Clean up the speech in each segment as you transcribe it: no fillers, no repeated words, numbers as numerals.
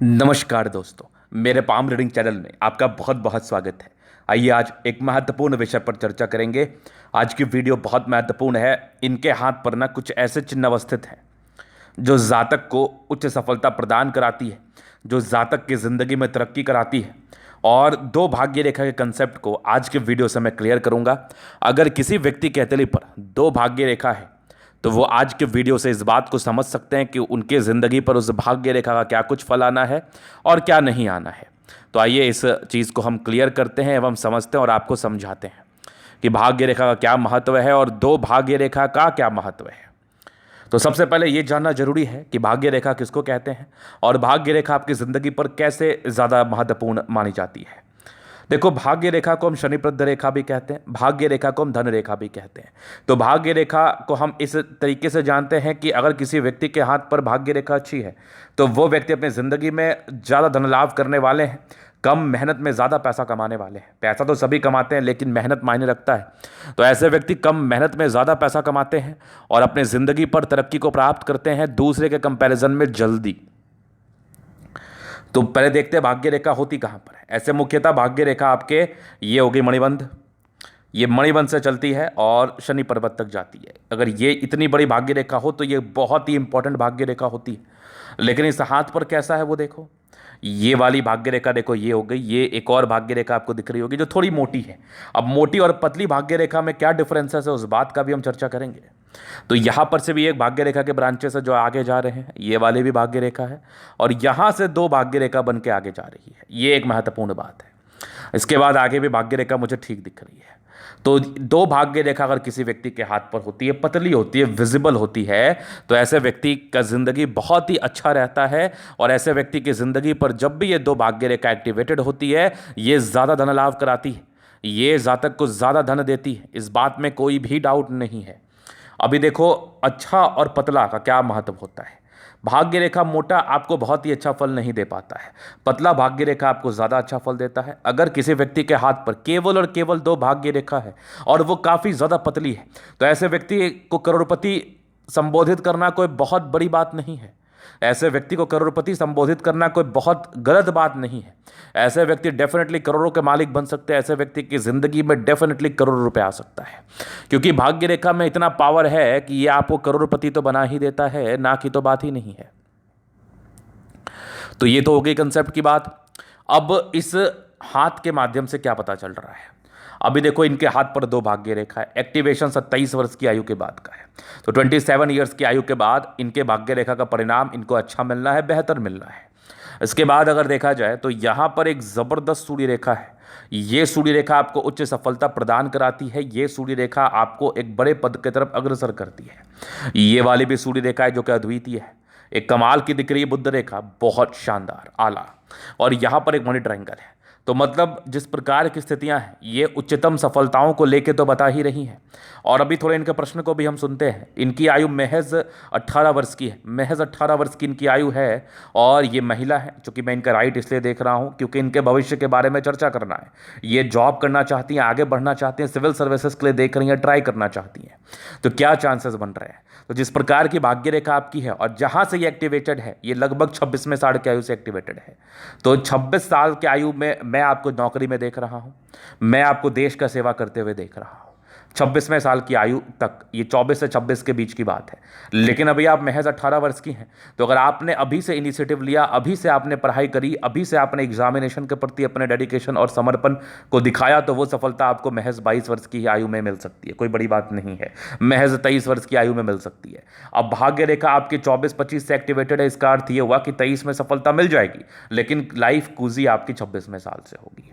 नमस्कार दोस्तों, मेरे पाम रीडिंग चैनल में आपका बहुत बहुत स्वागत है। आइए आज एक महत्वपूर्ण विषय पर चर्चा करेंगे। आज की वीडियो बहुत महत्वपूर्ण है। इनके हाथ पर ना कुछ ऐसे चिन्ह अवस्थित हैं जो जातक को उच्च सफलता प्रदान कराती है, जो जातक की ज़िंदगी में तरक्की कराती है। और दो भाग्य रेखा के कंसेप्ट को आज के वीडियो से मैं क्लियर करूंगा। अगर किसी व्यक्ति के हथेली पर दो भाग्य रेखा है तो वो आज के वीडियो से इस बात को समझ सकते हैं कि उनके ज़िंदगी पर उस भाग्य रेखा का क्या कुछ फल आना है और क्या नहीं आना है। तो आइए इस चीज़ को हम क्लियर करते हैं एवं समझते हैं और आपको समझाते हैं कि भाग्य रेखा का क्या महत्व है और दो भाग्य रेखा का क्या महत्व है। तो सबसे पहले ये जानना जरूरी है कि भाग्य रेखा किसको कहते हैं और भाग्य रेखा आपकी ज़िंदगी पर कैसे ज़्यादा महत्वपूर्ण मानी जाती है। देखो, भाग्य रेखा को हम शनिप्रद रेखा भी कहते हैं, भाग्य रेखा को हम धन रेखा भी कहते हैं। तो भाग्य रेखा को हम इस तरीके से जानते हैं कि अगर किसी व्यक्ति के हाथ पर भाग्य रेखा अच्छी है तो वो व्यक्ति अपनी ज़िंदगी में ज़्यादा धन लाभ करने वाले हैं, कम मेहनत में ज़्यादा पैसा कमाने वाले हैं। पैसा तो सभी कमाते हैं लेकिन मेहनत मायने रखता है। तो ऐसे व्यक्ति कम मेहनत में ज़्यादा पैसा कमाते हैं और अपने ज़िंदगी पर तरक्की को प्राप्त करते हैं दूसरे के कंपैरिजन में जल्दी। तो पहले देखते हैं भाग्य रेखा होती कहाँ पर है। ऐसे मुख्यतः भाग्य रेखा आपके ये होगी मणिबंध, ये मणिबंध से चलती है और शनि पर्वत तक जाती है। अगर ये इतनी बड़ी भाग्य रेखा हो तो ये बहुत ही इंपॉर्टेंट भाग्य रेखा होती है। लेकिन इस हाथ पर कैसा है वो देखो, ये वाली भाग्य रेखा देखो, ये हो गई। ये एक और भाग्य रेखा आपको दिख रही होगी जो थोड़ी मोटी है। अब मोटी और पतली भाग्य रेखा में क्या डिफरेंसेस है उस बात का भी हम चर्चा करेंगे। तो यहाँ पर से भी एक भाग्य रेखा के ब्रांचेस है जो आगे जा रहे हैं, ये वाली भी भाग्य रेखा है और यहाँ से दो भाग्य रेखा बन के आगे जा रही है। ये एक महत्वपूर्ण बात है। इसके बाद आगे भी भाग्य रेखा मुझे ठीक दिख रही है। तो दो भाग्य रेखा अगर किसी व्यक्ति के हाथ पर होती है, पतली होती है, विजिबल होती है, तो ऐसे व्यक्ति का जिंदगी बहुत ही अच्छा रहता है। और ऐसे व्यक्ति की जिंदगी पर जब भी ये दो भाग्य रेखा एक्टिवेटेड होती है, ये ज़्यादा धन लाभ कराती है, ये जातक को ज़्यादा धन देती है। इस बात में कोई भी डाउट नहीं है। अभी देखो, अच्छा और पतला का क्या महत्व होता है। भाग्य रेखा मोटा आपको बहुत ही अच्छा फल नहीं दे पाता है, पतला भाग्य रेखा आपको ज़्यादा अच्छा फल देता है। अगर किसी व्यक्ति के हाथ पर केवल और केवल दो भाग्य रेखा है और वो काफ़ी ज़्यादा पतली है तो ऐसे व्यक्ति को करोड़पति संबोधित करना कोई बहुत बड़ी बात नहीं है। ऐसे व्यक्ति को करोड़पति संबोधित करना कोई बहुत गलत बात नहीं है। ऐसे व्यक्ति डेफिनेटली करोड़ों के मालिक बन सकते हैं। ऐसे व्यक्ति की ज़िंदगी में डेफिनेटली करोड़ रुपए आ सकता है, क्योंकि भाग्य रेखा में इतना पावर है कि ये आपको करोड़पति तो बना ही देता है, ना की तो बात ही नहीं है। तो ये तो हो गई कंसेप्ट की बात। अब इस हाथ के माध्यम से क्या पता चल रहा है। अभी देखो, इनके हाथ पर दो भाग्य रेखा है। एक्टिवेशन 27 वर्ष की आयु के बाद का है। तो 27 ईयर्स की आयु के बाद इनके भाग्य रेखा का परिणाम इनको अच्छा मिलना है, बेहतर मिलना है। इसके बाद अगर देखा जाए तो यहाँ पर एक ज़बरदस्त सूर्य रेखा है। ये सूर्य रेखा आपको उच्च सफलता प्रदान कराती है। ये सूर्य रेखा आपको एक बड़े पद की तरफ अग्रसर करती है। ये वाली भी सूर्य रेखा है जो कि अद्वितीय है, एक कमाल की दिख रही है बुध रेखा, बहुत शानदार, आला। और यहाँ पर एक मनी ट्रायंगल है। तो मतलब जिस प्रकार की स्थितियां हैं ये उच्चतम सफलताओं को लेके तो बता ही रही हैं। और अभी थोड़े इनके प्रश्न को भी हम सुनते हैं। इनकी आयु महज 18 वर्ष की है, महज 18 वर्ष की इनकी आयु है। और ये महिला है, चूंकि मैं इनका राइट इसलिए देख रहा हूँ क्योंकि इनके भविष्य के बारे में चर्चा करना है। ये जॉब करना चाहती हैं, आगे बढ़ना चाहती हैं, सिविल सर्विसेज के लिए देख रही हैं, ट्राई करना चाहती हैं। तो क्या चांसेस बन रहे हैं। तो जिस प्रकार की भाग्य रेखा आपकी है और जहाँ से ये एक्टिवेटेड है, ये लगभग 26वें साल की आयु से एक्टिवेटेड है। तो 26 साल की आयु में मैं आपको नौकरी में देख रहा हूँ, मैं आपको देश का सेवा करते हुए देख रहा हूँ। 26वें साल की आयु तक, ये 24 से 26 के बीच की बात है। लेकिन अभी आप महज 18 वर्ष की हैं। तो अगर आपने अभी से इनिशिएटिव लिया, अभी से आपने पढ़ाई करी, अभी से आपने एग्जामिनेशन के प्रति अपने डेडिकेशन और समर्पण को दिखाया, तो वो सफलता आपको महज 22 वर्ष की आयु में मिल सकती है। कोई बड़ी बात नहीं है, महज 23 वर्ष की आयु में मिल सकती है। अब भाग्य रेखा आपकी 24-25 से एक्टिवेटेड है। इसका अर्थ ये हुआ कि 23 में सफलता मिल जाएगी, लेकिन लाइफ कूजी आपकी 26वें साल से होगी।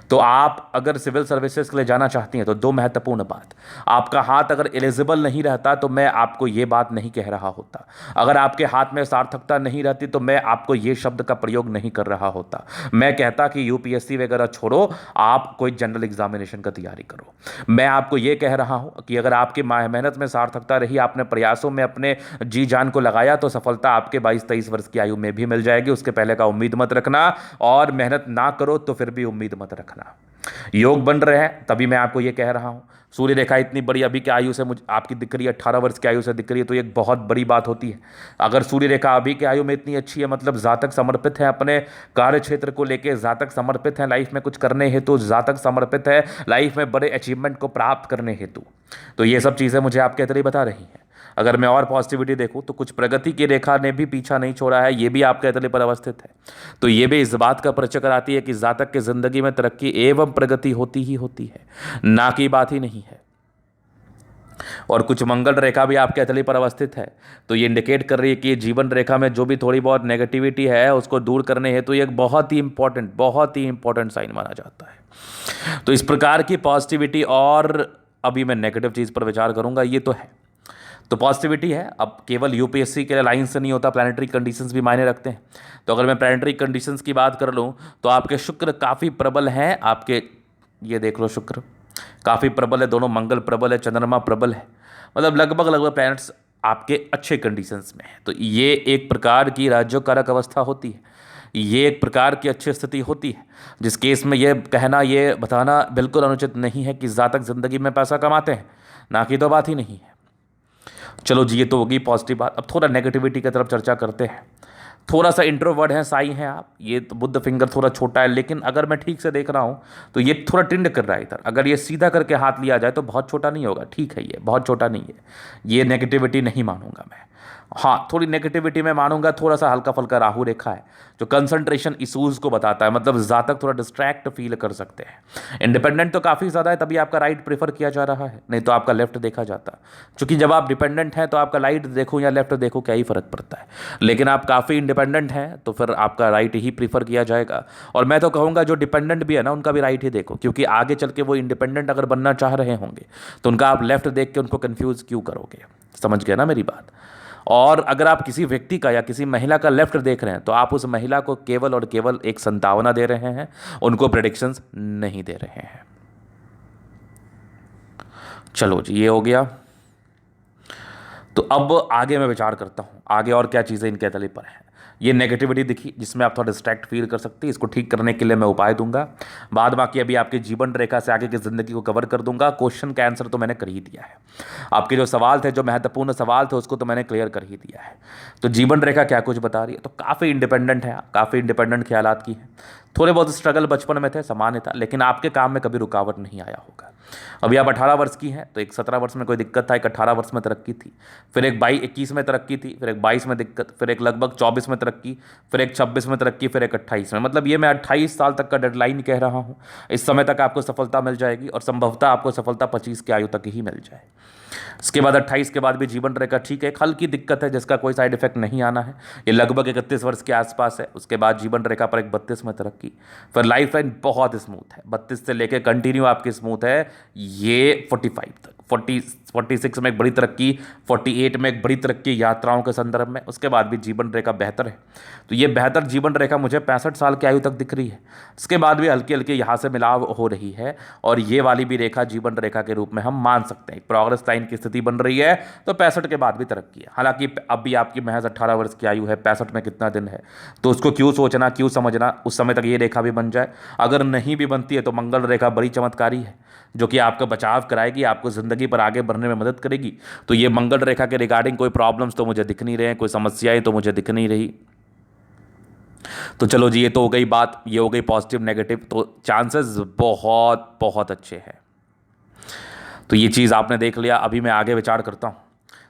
तो आप अगर सिविल सर्विसेज के लिए जाना चाहती हैं तो दो महत्वपूर्ण बात, आपका हाथ अगर एलिजिबल नहीं रहता तो मैं आपको ये बात नहीं कह रहा होता। अगर आपके हाथ में सार्थकता नहीं रहती तो मैं आपको ये शब्द का प्रयोग नहीं कर रहा होता। मैं कहता कि यूपीएससी वगैरह छोड़ो, आप कोई जनरल एग्जामिनेशन का तैयारी करो। मैं आपको ये कह रहा हूँ कि अगर आपकी मेहनत में सार्थकता रही, आपने प्रयासों में अपने जी जान को लगाया, तो सफलता आपके 22-23 वर्ष की आयु में भी मिल जाएगी। उसके पहले का उम्मीद मत रखना, और मेहनत ना करो तो फिर भी उम्मीद मत रखना। योग बन रहे हैं तभी मैं आपको ये कह रहा हूँ। सूर्य रेखा इतनी बड़ी अभी की आयु से मुझे आपकी दिख रही है, 18 वर्ष की आयु से दिख रही है, तो ये एक बहुत बड़ी बात होती है। अगर सूर्य रेखा अभी की आयु में इतनी अच्छी है, मतलब जातक समर्पित है अपने कार्य क्षेत्र को लेके, जातक समर्पित है लाइफ में कुछ करने हेतु, जातक समर्पित है लाइफ में बड़े अचीवमेंट को प्राप्त करने हेतु। तो ये सब चीज़ें मुझे आपके अंदर ही बता रही हैं। अगर मैं और पॉजिटिविटी देखूं तो कुछ प्रगति की रेखा ने भी पीछा नहीं छोड़ा है, ये भी आपके अतले पर अवस्थित है। तो ये भी इस बात का परिचय कराती है कि जातक की जिंदगी में तरक्की एवं प्रगति होती ही होती है, ना की बात ही नहीं है। और कुछ मंगल रेखा भी आपके अतली पर अवस्थित है, तो ये इंडिकेट कर रही है कि जीवन रेखा में जो भी थोड़ी बहुत नेगेटिविटी है उसको दूर करने हेतु ये एक बहुत ही इंपॉर्टेंट साइन माना जाता है। तो इस प्रकार की पॉजिटिविटी, और अभी मैं नेगेटिव चीज़ पर विचार करूंगा, ये तो है। तो पॉजिटिविटी है। अब केवल यूपीएससी के लिए लाइन से नहीं होता, प्लानिटरी कंडीशंस भी मायने रखते हैं। तो अगर मैं प्लानिटरी कंडीशंस की बात कर लूँ तो आपके शुक्र काफ़ी प्रबल हैं, आपके ये देख लो शुक्र काफ़ी प्रबल है, दोनों मंगल प्रबल है, चंद्रमा प्रबल है, मतलब लगभग प्लैनेट्स आपके अच्छे कंडीशंस में है। तो ये एक प्रकार की राज्योकारक अवस्था होती है, ये एक प्रकार की अच्छी स्थिति होती है, जिस केस में ये कहना, ये बताना बिल्कुल अनुचित नहीं है कि जातक जिंदगी में पैसा कमाते हैं, ना कि तो बात ही नहीं है। चलो जी, ये तो होगी पॉजिटिव बात। अब थोड़ा नेगेटिविटी की तरफ चर्चा करते हैं। थोड़ा सा इंट्रोवर्ट हैं, साई हैं आप, ये तो बुद्ध फिंगर थोड़ा छोटा है, लेकिन अगर मैं ठीक से देख रहा हूँ तो ये थोड़ा टिंड कर रहा है इधर। अगर ये सीधा करके हाथ लिया जाए तो बहुत छोटा नहीं होगा, ठीक है, ये बहुत छोटा नहीं है, ये नेगेटिविटी नहीं मानूंगा मैं। हाँ, थोड़ी नेगेटिविटी में मानूंगा, थोड़ा सा हल्का फुल्का राहु रेखा है जो कंसंट्रेशन इशूज को बताता है, मतलब जातक थोड़ा डिस्ट्रैक्ट फील कर सकते हैं। इंडिपेंडेंट तो काफ़ी ज़्यादा है, तभी आपका राइट प्रेफर किया जा रहा है, नहीं तो आपका लेफ्ट देखा जाता। क्योंकि जब आप डिपेंडेंट हैं तो आपका राइट देखो या लेफ्ट देखो क्या ही फर्क पड़ता है, लेकिन आप काफ़ी इंडिपेंडेंट हैं तो फिर आपका राइट ही प्रीफर किया जाएगा। और मैं तो कहूँगा जो डिपेंडेंट भी है ना, उनका भी राइट ही देखो, क्योंकि आगे चल के वो इंडिपेंडेंट अगर बनना चाह रहे होंगे तो उनका आप लेफ्ट देख के उनको कन्फ्यूज़ क्यों करोगे। समझ गए ना मेरी बात। और अगर आप किसी व्यक्ति का या किसी महिला का लेफ्ट देख रहे हैं तो आप उस महिला को केवल और केवल एक संभावना दे रहे हैं, उनको प्रेडिक्शंस नहीं दे रहे हैं। चलो जी, ये हो गया। तो अब आगे मैं विचार करता हूं, आगे और क्या चीज़ें इनके तले पर हैं। ये नेगेटिविटी दिखी जिसमें आप थोड़ा डिस्ट्रैक्ट फील कर सकते हैं, इसको ठीक करने के लिए मैं उपाय दूंगा। बाद बाकी अभी आपके जीवन रेखा से आगे की ज़िंदगी को कवर कर दूंगा। क्वेश्चन का आंसर तो मैंने कर ही दिया है, आपके जो सवाल थे, जो महत्वपूर्ण सवाल थे, उसको तो मैंने क्लियर कर ही दिया है। तो जीवन रेखा क्या कुछ बता रही है, तो काफ़ी इंडिपेंडेंट है, काफ़ी इंडिपेंडेंट ख्यालात की है। थोड़े बहुत स्ट्रगल बचपन में थे, सामान्य था, लेकिन आपके काम में कभी रुकावट नहीं आया होगा। अभी आप 18 वर्ष की हैं, तो एक 17 वर्ष में कोई दिक्कत था, एक 18 वर्ष में तरक्की थी, फिर एक 21 में तरक्की थी, फिर एक 22 में दिक्कत, फिर एक लगभग 24 में तरक्की, फिर एक 26 में तरक्की, फिर एक 28 में। मतलब ये मैं 28 साल तक का डेडलाइन कह रहा हूँ। इस समय तक आपको सफलता मिल जाएगी और संभवतः आपको सफलता 25 की आयु तक ही मिल जाए। इसके बाद 28 के बाद भी जीवन रेखा ठीक है, एक हल्की दिक्कत है जिसका कोई साइड इफेक्ट नहीं आना है, ये लगभग 31 वर्ष के आसपास है। उसके बाद जीवन रेखा पर एक 32 में तरक्की, फिर लाइफ लाइन बहुत स्मूथ है, 32 से लेकर कंटिन्यू आपकी स्मूथ है ये 45 तक, 46 में एक बड़ी तरक्की, 48 में एक बड़ी तरक्की यात्राओं के संदर्भ में। उसके बाद भी जीवन रेखा बेहतर है। तो ये बेहतर जीवन रेखा मुझे 65 साल की आयु तक दिख रही है। इसके बाद भी हल्की हल्की यहाँ से मिलाव हो रही है, और ये वाली भी रेखा जीवन रेखा के रूप में हम मान सकते हैं। प्रोग्रेस लाइन की स्थिति बन रही है, तो 65 के बाद भी तरक्की है। हालांकि अब भी आपकी महज 18 वर्ष की आयु है, 65 में कितना दिन है, तो उसको क्यों सोचना, क्यों समझना, उस समय तक ये रेखा भी बन जाए। अगर नहीं भी बनती है तो मंगल रेखा बड़ी चमत्कारी है, जो कि आपका बचाव कराएगी, आपको ज़िंदगी पर आगे बढ़ने में मदद करेगी। तो ये मंगल रेखा के रिगार्डिंग कोई प्रॉब्लम्स तो मुझे दिख नहीं रहे हैं, कोई समस्याएं तो मुझे दिख नहीं रही। तो चलो जी, ये तो हो गई बात, ये हो गई पॉजिटिव नेगेटिव। तो चांसेस बहुत बहुत अच्छे हैं। तो ये चीज़ आपने देख लिया। अभी मैं आगे विचार करता हूँ।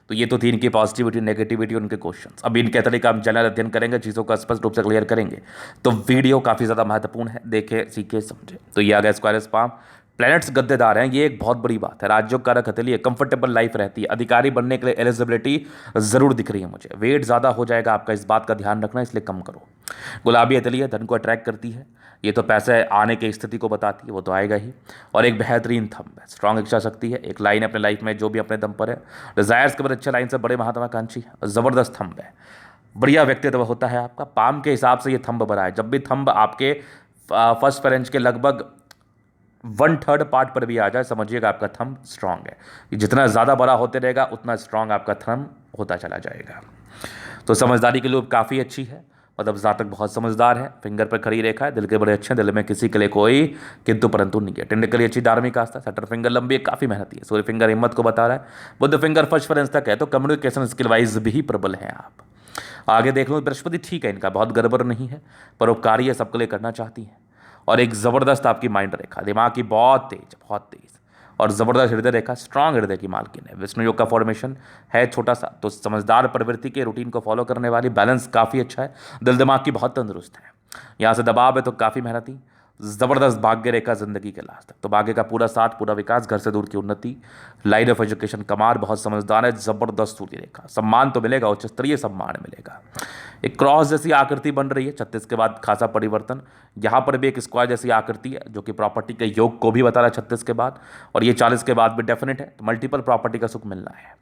तो ये तो थी इनकी पॉजिटिविटी, नेगेटिविटी, उनके क्वेश्चंस। अभी इनके तरीके हम जनरल अध्ययन करेंगे, चीज़ों का स्पष्ट रूप से क्लियर करेंगे। तो वीडियो काफ़ी ज़्यादा महत्वपूर्ण है, देखे सीखे समझे। तो ये आ गया स्क्वायर स्पाम, प्लैनेट्स गद्देदार हैं, ये एक बहुत बड़ी बात है। राज्यों का हथेली है, कंफर्टेबल लाइफ रहती है, अधिकारी बनने के लिए एलिजिबिलिटी ज़रूर दिख रही है मुझे। वेट ज़्यादा हो जाएगा आपका, इस बात का ध्यान रखना, इसलिए कम करो। गुलाबी हथेली है, धन को अट्रैक्ट करती है, ये तो पैसे आने की स्थिति को बताती है, वो तो आएगा ही। और एक बेहतरीन थंब है, स्ट्रॉन्ग इच्छा शक्ति है, एक लाइन अपने लाइफ में जो भी अपने दम पर है, डिजायर्स के बाद अच्छे लाइन से, बड़े महत्वाकांक्षी है, ज़बरदस्त थंब है, बढ़िया व्यक्तित्व होता है आपका। पाम के हिसाब से ये थंब बना है। जब भी थंब आपके फर्स्ट पेरेंच के लगभग 1/3 पार्ट पर भी आ जाए, समझिएगा आपका थंब स्ट्रांग है। जितना ज़्यादा बड़ा होते रहेगा उतना स्ट्रांग आपका थंब होता चला जाएगा। तो समझदारी के लिए काफ़ी अच्छी है, मतलब जातक बहुत समझदार है, फिंगर पर खड़ी रेखा है, दिल के बड़े अच्छे हैं, दिल में किसी के लिए कोई किंतु परंतु नहीं है। टेक्निकली अच्छी धार्मिक आस्था, सेटर फिंगर लंबी है, काफी मेहनती है। सूर्य फिंगर हिम्मत को बता रहा है, बुद्ध फिंगर फर्स्ट फ्रेंड्स तक है, तो कम्युनिकेशन स्किल वाइज भी प्रबल है आप। आगे देख लो, बृहस्पति ठीक है, इनका बहुत गड़बड़ नहीं है, परोपकारी है, सबके लिए करना चाहती हैं। और एक जबरदस्त आपकी माइंड रेखा, दिमाग की बहुत तेज और जबरदस्त हृदय रेखा, स्ट्रांग हृदय की मालकिन है। विष्णु योग का फॉर्मेशन है छोटा सा, तो समझदार प्रवृत्ति के रूटीन को फॉलो करने वाली, बैलेंस काफ़ी अच्छा है, दिल दिमाग की बहुत तंदुरुस्त है। यहाँ से दबाव है तो काफ़ी मेहनती, जबरदस्त भाग्य रेखा जिंदगी के लास्ट तक, तो भाग्य का पूरा साथ, पूरा विकास, घर से दूर की उन्नति, लाइन ऑफ एजुकेशन कमाल, बहुत समझदार है, जबरदस्त सूर्य रेखा, सम्मान तो मिलेगा, उच्च स्तरीय सम्मान मिलेगा। एक क्रॉस जैसी आकृति बन रही है 36 के बाद, खासा परिवर्तन। यहाँ पर भी एक स्क्वायर जैसी आकृति है जो कि प्रॉपर्टी के योग को भी बता रहा है 36 के बाद, और ये 40 के बाद भी डेफिनेट है, तो मल्टीपल प्रॉपर्टी का सुख मिलना है।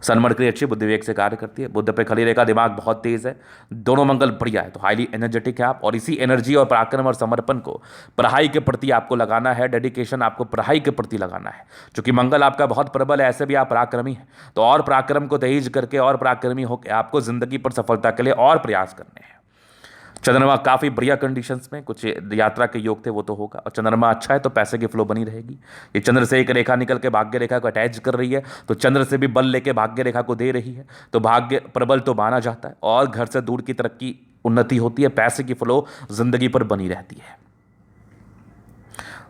सन मरकरी अच्छी बुद्धि विवेक से कार्य करती है, बुद्ध पे खड़ी रेखा, दिमाग बहुत तेज है, दोनों मंगल बढ़िया है, तो हाईली एनर्जेटिक है आप। और इसी एनर्जी और पराक्रम और समर्पण को पढ़ाई के प्रति आपको लगाना है, डेडिकेशन आपको पढ़ाई के प्रति लगाना है। क्योंकि मंगल आपका बहुत प्रबल है, ऐसे भी आप पराक्रमी हैं, तो और पराक्रम को तेज करके और पराक्रमी होकर आपको जिंदगी पर सफलता के लिए और प्रयास करने हैं। चंद्रमा काफ़ी बढ़िया कंडीशंस में, कुछ यात्रा के योग थे वो तो होगा, और चंद्रमा अच्छा है तो पैसे की फ्लो बनी रहेगी। ये चंद्र से एक रेखा निकल के भाग्य रेखा को अटैच कर रही है, तो चंद्र से भी बल लेके भाग्य रेखा को दे रही है, तो भाग्य प्रबल तो माना जाता है, और घर से दूर की तरक्की उन्नति होती है, पैसे की फ्लो जिंदगी पर बनी रहती है।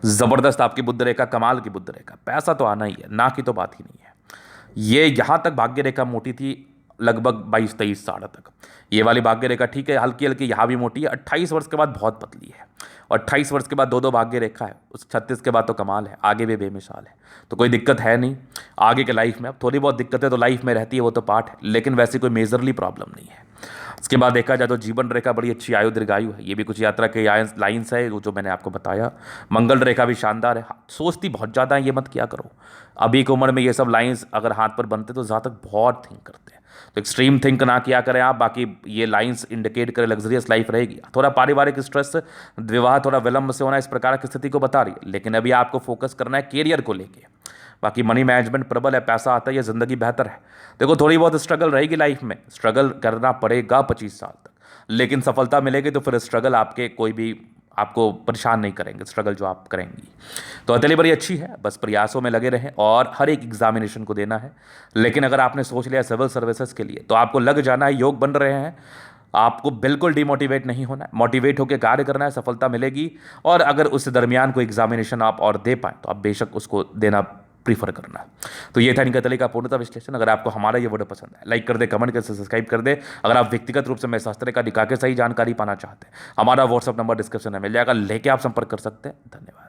जबरदस्त आपकी बुद्ध रेखा, कमाल की बुद्ध रेखा, पैसा तो आना ही है, ना की तो बात ही नहीं है। ये यहां तक भाग्य रेखा मोटी थी लगभग 22-23 साल तक, ये वाली भाग्य रेखा ठीक है, हल्की हल्की यहाँ भी मोटी है। 28 वर्ष के बाद बहुत पतली है, और 28 वर्ष के बाद दो भाग्य रेखा है, उस 36 के बाद तो कमाल है, आगे भी बेमिसाल है, तो कोई दिक्कत है नहीं आगे के लाइफ में। अब थोड़ी बहुत दिक्कतें तो लाइफ में रहती है, वो तो पार्ट है, लेकिन वैसी कोई मेजरली प्रॉब्लम नहीं है। उसके बाद देखा जाए तो जीवन रेखा बड़ी अच्छी, आयु दीर्घायु है, ये भी कुछ यात्रा के लाइन्स है जो मैंने आपको बताया। मंगल रेखा भी शानदार है, सोचती बहुत ज़्यादा है, ये मत किया करो, अभी की उम्र में ये सब लाइन्स अगर हाथ पर बनते तो ज़्यादा बहुत थिंक करते हैं, तो एक्सट्रीम थिंक ना किया करें आप। बाकी ये लाइंस इंडिकेट करें लग्जरियस लाइफ रहेगी, थोड़ा पारिवारिक स्ट्रेस, विवाह थोड़ा विलंब से होना, इस प्रकार की स्थिति को बता रही है, लेकिन अभी आपको फोकस करना है कैरियर को लेके। बाकी मनी मैनेजमेंट प्रबल है, पैसा आता है, ये ज़िंदगी बेहतर है। देखो थोड़ी बहुत स्ट्रगल रहेगी लाइफ में, स्ट्रगल करना पड़ेगा 25 साल तक, लेकिन सफलता मिलेगी तो फिर स्ट्रगल आपके कोई भी आपको परेशान नहीं करेंगे, स्ट्रगल जो आप करेंगी। तो हथेली बड़ी अच्छी है, बस प्रयासों में लगे रहें, और हर एक एग्जामिनेशन को देना है। लेकिन अगर आपने सोच लिया सिविल सर्विसेज के लिए, तो आपको लग जाना है, योग बन रहे हैं, आपको बिल्कुल डिमोटिवेट नहीं होना है, मोटिवेट होकर कार्य करना है, सफलता मिलेगी। और अगर उस दरमियान कोई एग्जामिनेशन आप और दे पाएँ तो आप बेशक उसको देना प्रीफर करना। तो ये था इनका तरीका पूर्णतः विश्लेषण। अगर आपको हमारा ये वीडियो पसंद है, लाइक कर दे, कमेंट कर, सब्सक्राइब कर दे। अगर आप व्यक्तिगत रूप से मैं शास्त्र का दिखा के सही जानकारी पाना चाहते हैं, हमारा व्हाट्सअप नंबर डिस्क्रिप्शन में मिल जाएगा, लेके आप संपर्क कर सकते हैं। धन्यवाद।